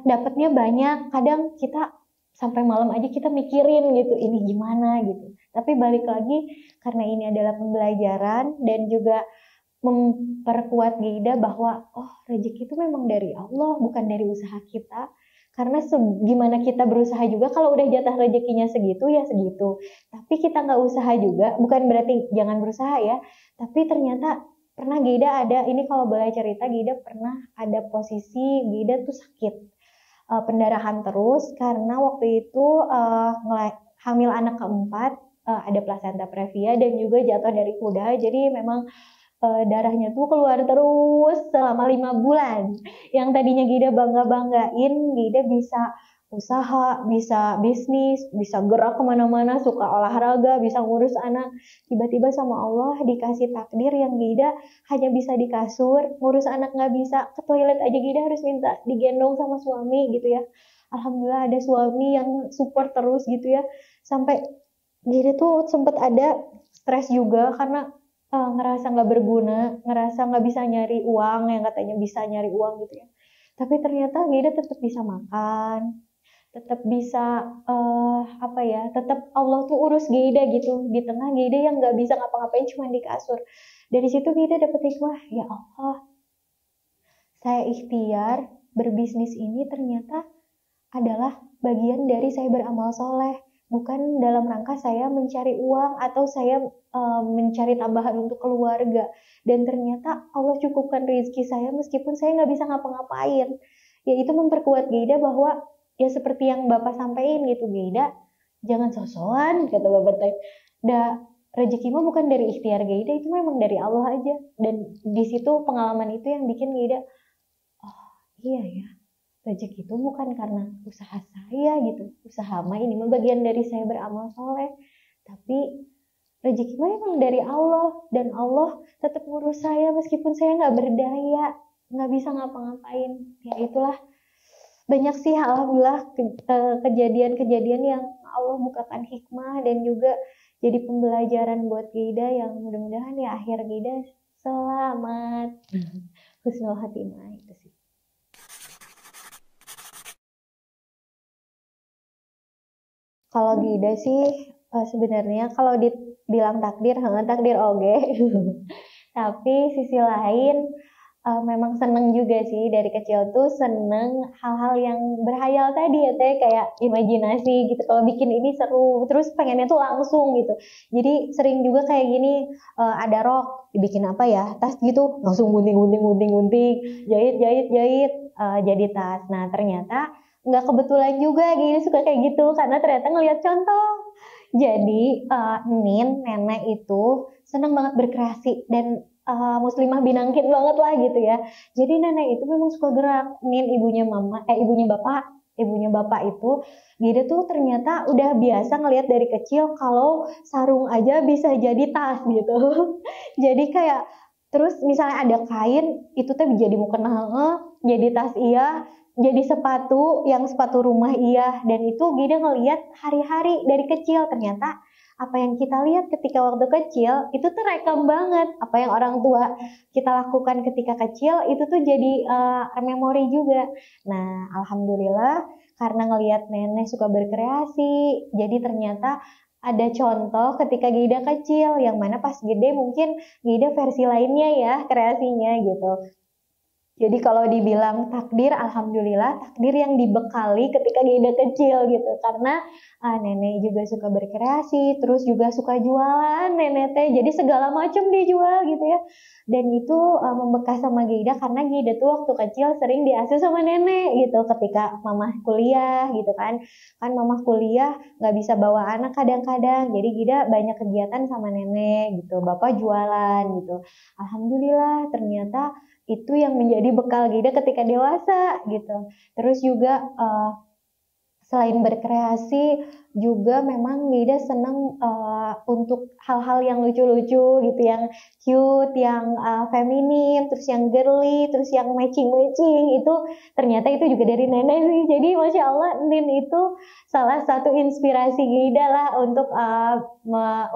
S2: dapatnya banyak, kadang kita sampai malam aja kita mikirin gitu ini gimana gitu. Tapi balik lagi karena ini adalah pembelajaran dan juga memperkuat Gida bahwa oh rezeki itu memang dari Allah bukan dari usaha kita. Karena gimana kita berusaha juga, kalau udah jatah rezekinya segitu ya segitu. Tapi kita nggak usaha juga, bukan berarti jangan berusaha ya. Tapi ternyata pernah Gida ada, ini kalau boleh cerita, Gida pernah ada posisi Gida tuh sakit pendarahan terus karena waktu itu hamil anak keempat, ada plasenta previa dan juga jatuh dari kuda. Jadi memang darahnya tuh keluar terus selama 5 bulan. Yang tadinya Gida bangga-banggain, Gida bisa usaha, bisa bisnis, bisa gerak kemana-mana, suka olahraga, bisa ngurus anak. Tiba-tiba sama Allah dikasih takdir yang Gida hanya bisa di kasur, ngurus anak nggak bisa, ke toilet aja Gida harus minta digendong sama suami gitu ya. Alhamdulillah ada suami yang support terus gitu ya. Sampai Gida tuh sempet ada stres juga karena ngerasa nggak berguna, ngerasa nggak bisa nyari uang, yang katanya bisa nyari uang gitu ya. Tapi ternyata Gida tetap bisa makan, tetap bisa tetap Allah tuh urus Gida gitu di tengah Gida yang nggak bisa ngapa-ngapain cuma di kasur. Dari situ Gida dapet hikmah, ya Allah, saya ikhtiar berbisnis ini ternyata adalah bagian dari saya beramal soleh, bukan dalam rangka saya mencari uang atau saya mencari tambahan untuk keluarga. Dan ternyata Allah cukupkan rezeki saya meskipun saya nggak bisa ngapa-ngapain. Ya itu memperkuat Gida bahwa ya seperti yang Bapak sampaikan gitu, Gida jangan sosokan kata Bapak teh. Rezeki mah bukan dari ikhtiar Gida, itu memang dari Allah aja. Dan di situ pengalaman itu yang bikin Gida, oh iya ya, rezeki itu bukan karena usaha saya gitu. Usaha mah ini mah bagian dari saya beramal soleh. Tapi rezeki mah emang dari Allah. Dan Allah tetap ngurus saya meskipun saya nggak berdaya, nggak bisa ngapa-ngapain. Ya itulah, banyak sih alhamdulillah kejadian-kejadian yang Allah bukakan hikmah dan juga jadi pembelajaran buat Gida yang mudah-mudahan ya akhir Gida selamat. Husnul Hatimah itu sih. Kalau Gida sih sebenarnya kalau dibilang takdir, takdir oge. Tapi sisi lain memang seneng juga sih, dari kecil tuh seneng hal-hal yang berhayal tadi ya teh, kayak imajinasi gitu. Kalau bikin ini seru, terus pengennya tuh langsung gitu. Jadi sering juga kayak gini, ada rok, dibikin apa ya, tas gitu, langsung gunting, jahit, jadi tas. Nah ternyata nggak kebetulan juga gini suka kayak gitu, karena ternyata ngelihat contoh. Jadi nenek itu senang banget berkreasi dan muslimah binangkin banget lah gitu ya. Jadi nenek itu memang suka gerak. Ibunya bapak itu, Gida tuh ternyata udah biasa ngelihat dari kecil kalau sarung aja bisa jadi tas gitu. Jadi kayak terus misalnya ada kain itu tuh jadi mukena jadi tas iya, jadi sepatu rumah iya. Dan itu Gida ngelihat hari-hari dari kecil, ternyata apa yang kita lihat ketika waktu kecil itu tuh rekam banget. Apa yang orang tua kita lakukan ketika kecil itu tuh jadi memori juga. Nah alhamdulillah karena ngelihat nenek suka berkreasi, jadi ternyata ada contoh ketika Gida kecil, yang mana pas gede mungkin Gida versi lainnya ya kreasinya gitu. Jadi kalau dibilang takdir, alhamdulillah takdir yang dibekali ketika Gida kecil gitu. Karena nenek juga suka berkreasi, terus juga suka jualan nenek teh. Jadi segala macam dia jual gitu ya. Dan itu membekas sama Gida karena Gida tuh waktu kecil sering diasuh sama nenek gitu. Ketika mamah kuliah gitu kan. Kan mamah kuliah nggak bisa bawa anak kadang-kadang. Jadi Gida banyak kegiatan sama nenek gitu. Bapak jualan gitu. Alhamdulillah ternyata itu yang menjadi bekal Gida ketika dewasa gitu. Terus juga selain berkreasi juga memang Gida senang untuk hal-hal yang lucu-lucu gitu, yang cute, yang feminim, terus yang girly, terus yang matching-matching. Itu ternyata itu juga dari nenek sih. Jadi Masya Allah, Nin itu salah satu inspirasi Gida lah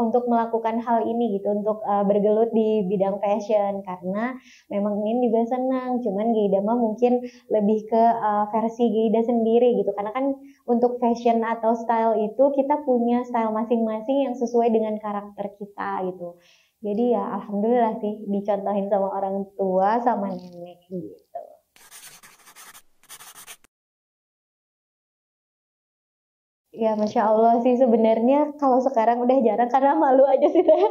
S2: untuk melakukan hal ini gitu, untuk bergelut di bidang fashion. Karena memang Nin juga senang, cuman Gida mah mungkin lebih ke versi Gida sendiri gitu. Karena kan untuk fashion atau style itu kita punya style masing-masing yang sesuai dengan karakter kita gitu. Jadi ya alhamdulillah sih dicontohin sama orang tua sama nenek gitu. Ya Masya Allah sih, sebenarnya kalau sekarang udah jarang karena malu aja sih saya.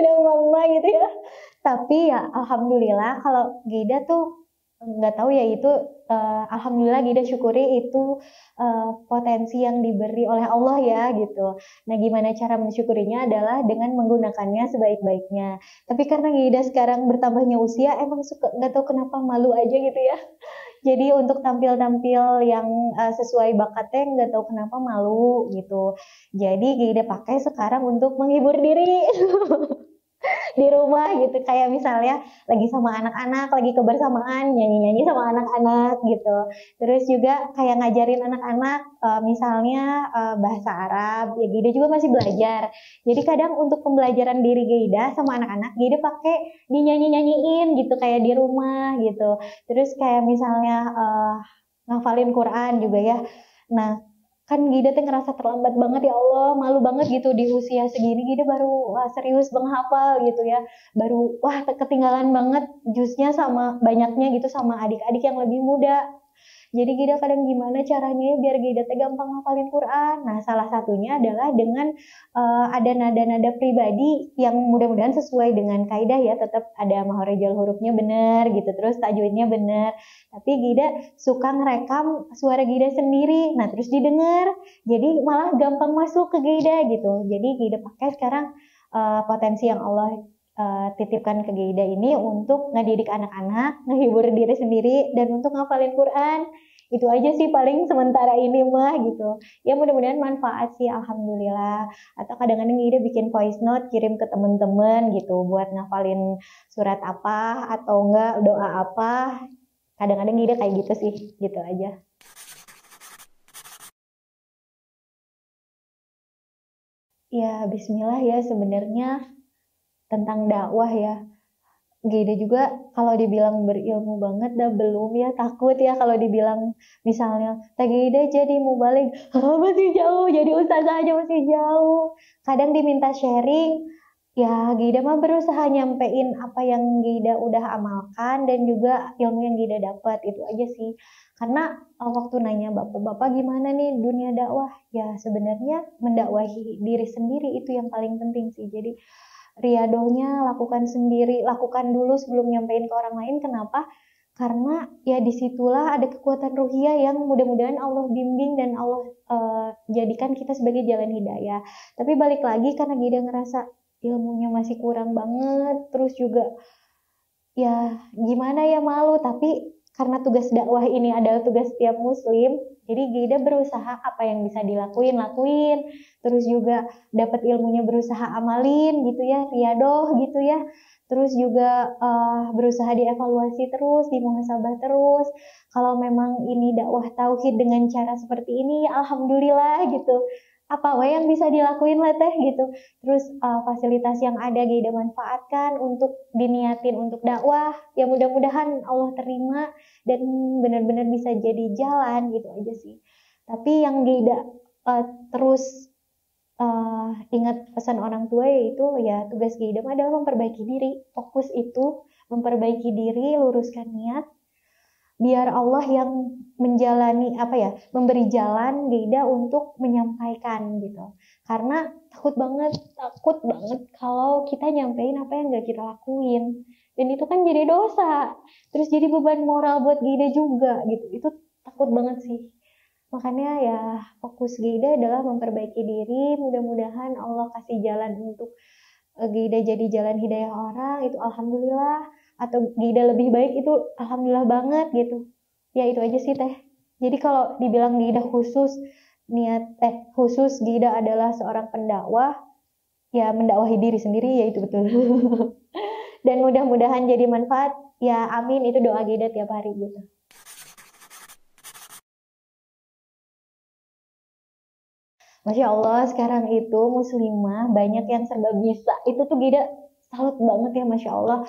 S2: Udah mama gitu ya. Tapi ya alhamdulillah kalau Gida tuh nggak tahu ya itu alhamdulillah Gida syukuri itu potensi yang diberi oleh Allah ya gitu. Nah gimana cara mensyukurinya adalah dengan menggunakannya sebaik-baiknya. Tapi karena Gida sekarang bertambahnya usia emang suka nggak tahu kenapa malu aja gitu ya. Jadi untuk tampil-tampil yang sesuai bakatnya nggak tahu kenapa malu gitu. Jadi Gida pakai sekarang untuk menghibur diri. Di rumah gitu, kayak misalnya lagi sama anak-anak, lagi kebersamaan nyanyi-nyanyi sama anak-anak gitu. Terus juga kayak ngajarin anak-anak misalnya bahasa Arab, ya Gida juga masih belajar. Jadi kadang untuk pembelajaran diri Gida sama anak-anak, Gida pakai dinyanyi-nyanyiin gitu kayak di rumah gitu. Terus kayak misalnya ngafalin Quran juga ya. Nah, kan Gida tuh ngerasa terlambat banget, ya Allah, malu banget gitu di usia segini Gida baru wah, serius menghafal gitu ya, baru wah ketinggalan banget jusnya sama banyaknya gitu sama adik-adik yang lebih muda. Jadi Gida kadang gimana caranya biar Gida teh gampang ngafalin Quran. Nah, salah satunya adalah dengan ada nada-nada pribadi yang mudah-mudahan sesuai dengan kaidah ya, tetap ada mahorijal hurufnya benar gitu, terus tajwidnya benar. Tapi Gida suka ngerekam suara Gida sendiri, nah terus didengar. Jadi malah gampang masuk ke Gida gitu. Jadi Gida pakai sekarang potensi yang Allah titipkan ke Gida ini untuk ngedidik anak-anak, ngehibur diri sendiri, dan untuk ngafalin Quran. Itu aja sih paling sementara ini mah gitu. Ya mudah-mudahan manfaat sih, alhamdulillah. Atau kadang-kadang Gida bikin voice note kirim ke temen-temen gitu buat ngafalin surat apa atau enggak doa apa. Kadang-kadang Gida kayak gitu sih, gitu aja. Ya bismillah ya, sebenarnya tentang dakwah ya. Gida juga kalau dibilang berilmu banget dah belum ya, takut ya kalau dibilang misalnya Teh Gida jadi mubalik, masih jauh, jadi ustazah aja masih jauh. Kadang diminta sharing, ya Gida mah berusaha nyampein apa yang Gida udah amalkan dan juga ilmu yang Gida dapat, itu aja sih. Karena waktu nanya bapak-bapak gimana nih dunia dakwah, ya sebenarnya mendakwahi diri sendiri itu yang paling penting sih. Jadi riadohnya lakukan sendiri, lakukan dulu sebelum nyampein ke orang lain. Kenapa? Karena ya disitulah ada kekuatan ruhiyah yang mudah-mudahan Allah bimbing dan Allah jadikan kita sebagai jalan hidayah. Tapi balik lagi karena Gida ngerasa ilmunya masih kurang banget, terus juga ya gimana ya, malu. Tapi karena tugas dakwah ini adalah tugas setiap muslim, jadi Gida berusaha apa yang bisa dilakuin, lakuin. Terus juga dapat ilmunya berusaha amalin gitu ya, riadoh gitu ya. Terus juga berusaha dievaluasi terus, dimuhasabah terus. Kalau memang ini dakwah tauhid dengan cara seperti ini, alhamdulillah gitu. Apa yang bisa dilakuin lah teh gitu. Terus fasilitas yang ada Gida manfaatkan untuk diniatin untuk dakwah. Ya mudah-mudahan Allah terima dan benar-benar bisa jadi jalan gitu aja sih. Tapi yang Gida terus ingat pesan orang tua, yaitu ya tugas Gida adalah memperbaiki diri. Fokus itu memperbaiki diri, luruskan niat, biar Allah yang menjalani memberi jalan Gida untuk menyampaikan gitu. Karena takut banget kalau kita nyampein apa yang gak kita lakuin, dan itu kan jadi dosa, terus jadi beban moral buat Gida juga gitu. Itu takut banget sih. Makanya ya fokus Gida adalah memperbaiki diri. Mudah-mudahan Allah kasih jalan untuk Gida jadi jalan hidayah orang, itu alhamdulillah. Atau Gida lebih baik, itu alhamdulillah banget gitu. Ya itu aja sih teh. Jadi kalau dibilang Gida khusus Gida adalah seorang pendakwah, ya mendakwahi diri sendiri, ya itu betul. Dan mudah-mudahan jadi manfaat, ya amin, itu doa Gida tiap hari gitu. Masya Allah, sekarang itu muslimah banyak yang serba bisa. Itu tuh Gida salut banget ya, Masya Allah.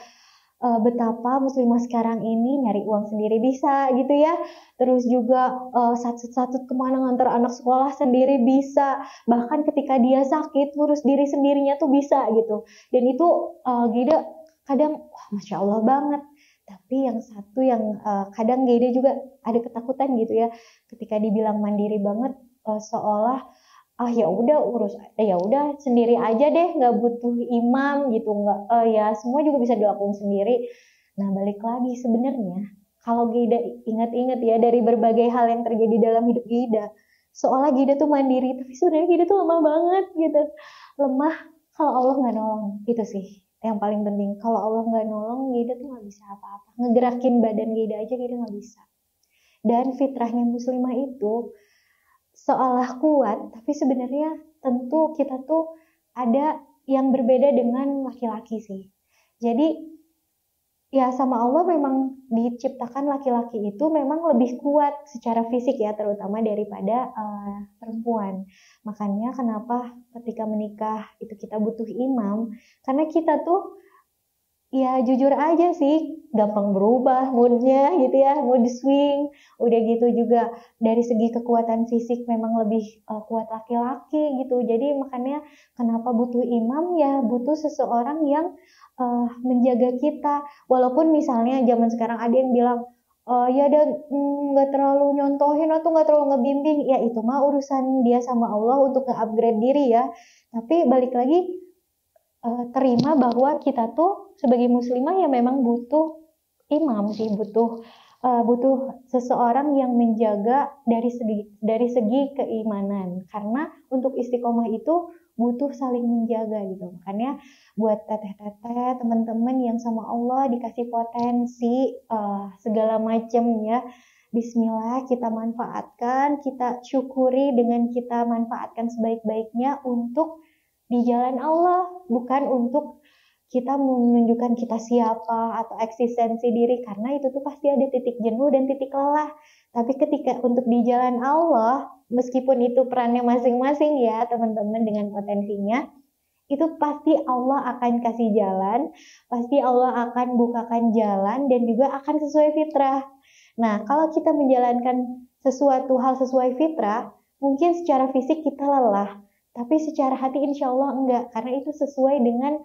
S2: Betapa muslimah sekarang ini nyari uang sendiri bisa gitu ya. Terus juga satut-satut kemana ngantar anak sekolah sendiri bisa. Bahkan ketika dia sakit, ngurus diri sendirinya tuh bisa gitu. Dan itu Gida kadang, wah, Masya Allah banget. Tapi yang satu yang kadang Gida juga ada ketakutan gitu ya. Ketika dibilang mandiri banget, seolah ya udah ya udah sendiri aja deh, nggak butuh imam gitu, nggak ya semua juga bisa dilakukan sendiri. Nah balik lagi, sebenarnya kalau Gida ingat-ingat ya dari berbagai hal yang terjadi dalam hidup Gida, seolah Gida tuh mandiri, tapi sebenarnya Gida tuh lemah banget gitu. Lemah kalau Allah nggak nolong, itu sih yang paling penting. Kalau Allah nggak nolong, Gida tuh nggak bisa apa-apa. Ngegerakin badan Gida aja Gida nggak bisa. Dan fitrahnya muslimah itu seolah kuat, tapi sebenarnya tentu kita tuh ada yang berbeda dengan laki-laki sih. Jadi ya sama Allah memang diciptakan laki-laki itu memang lebih kuat secara fisik ya, terutama daripada perempuan. Makanya kenapa ketika menikah itu kita butuh imam, karena kita tuh ya jujur aja sih gampang berubah moodnya gitu ya, mood swing. Udah gitu juga dari segi kekuatan fisik memang lebih kuat laki-laki gitu. Jadi makanya kenapa butuh imam ya, butuh seseorang yang menjaga kita. Walaupun misalnya zaman sekarang ada yang bilang ya ada nggak terlalu nyontohin atau nggak terlalu ngebimbing, ya itu mah urusan dia sama Allah untuk nge-upgrade diri ya. Tapi balik lagi terima bahwa kita tuh sebagai muslimah ya memang butuh imam sih, butuh seseorang yang menjaga dari segi keimanan, karena untuk istiqomah itu butuh saling menjaga gitu. Makanya buat teteh-teteh teman-teman yang sama Allah dikasih potensi segala macam ya, Bismillah kita manfaatkan, kita syukuri dengan kita manfaatkan sebaik-baiknya untuk di jalan Allah, bukan untuk kita menunjukkan kita siapa atau eksistensi diri, karena itu tuh pasti ada titik jenuh dan titik lelah. Tapi ketika untuk di jalan Allah, meskipun itu perannya masing-masing ya teman-teman dengan potensinya, itu pasti Allah akan kasih jalan, pasti Allah akan bukakan jalan dan juga akan sesuai fitrah. Nah, kalau kita menjalankan sesuatu hal sesuai fitrah, mungkin secara fisik kita lelah, tapi secara hati insya Allah enggak, karena itu sesuai dengan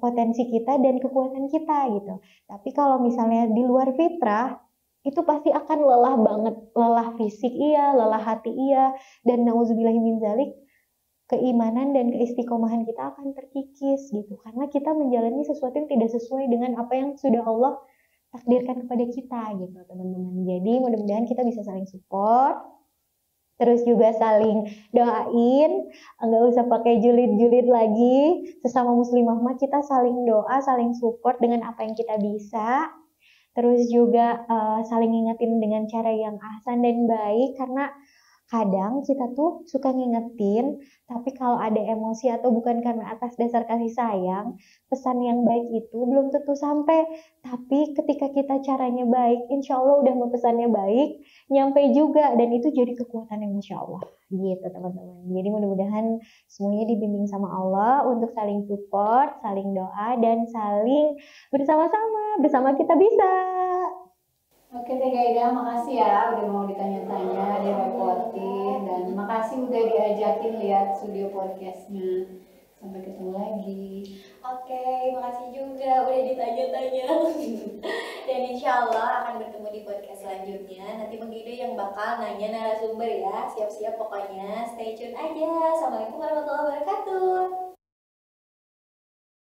S2: potensi kita dan kekuatan kita gitu. Tapi kalau misalnya di luar fitrah, itu pasti akan lelah banget, lelah fisik iya, lelah hati iya, dan nauzubillahi min dzalik, keimanan dan keistiqomahan kita akan terkikis gitu, karena kita menjalani sesuatu yang tidak sesuai dengan apa yang sudah Allah takdirkan kepada kita gitu teman-teman. Jadi mudah-mudahan kita bisa saling support, terus juga saling doain, nggak usah pakai julid-julid lagi. Sesama muslimah mah kita saling doa, saling support dengan apa yang kita bisa. Terus juga saling ngingetin dengan cara yang ahsan dan baik, karena kadang kita tuh suka ngingetin, tapi kalau ada emosi atau bukan karena atas dasar kasih sayang, pesan yang baik itu belum tentu sampai. Tapi ketika kita caranya baik, insya Allah udah mau pesannya baik, nyampe juga, dan itu jadi kekuatan yang insya Allah gitu teman-teman. Jadi mudah-mudahan semuanya dibimbing sama Allah untuk saling support, saling doa, dan saling bersama-sama, bersama kita bisa.
S1: Oke Teh Gaida, makasih ya udah mau ditanya-tanya, direpotin, dan makasih udah diajakin lihat studio podcastnya. Sampai ketemu lagi.
S5: Oke, makasih juga udah ditanya-tanya. Dan insya Allah akan bertemu di podcast selanjutnya. Nanti Bang Gido yang bakal nanya narasumber ya. Siap-siap pokoknya, stay tune aja. Assalamualaikum warahmatullahi wabarakatuh.